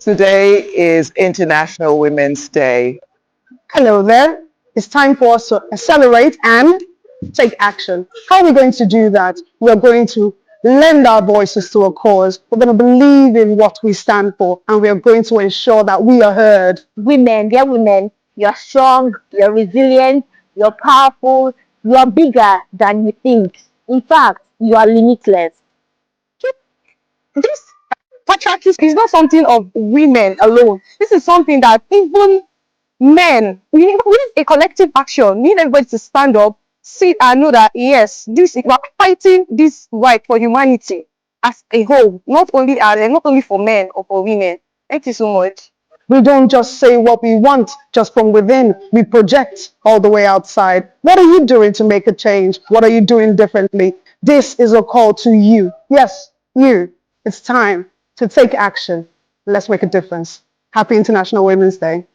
Today is International Women's Day. Hello there. It's time for us to accelerate and take action. How are we going to do that? We're going to lend our voices to a cause. We're going to believe in what we stand for, and we are going to ensure that we are heard. Women, dear women, you're strong, you're resilient, you're powerful, you're bigger than you think. In fact, you are limitless. This patriarchy is not something of women alone. This is something that even men, we need a collective action. We need everybody to stand up, sit and know that yes, this we're fighting this right for humanity as a whole, not only for men or for women. Thank you so much. We don't just say what we want just from within. We project all the way outside. What are you doing to make a change? What are you doing differently? This is a call to you. Yes, you. It's time to take action. Let's make a difference. Happy International Women's Day.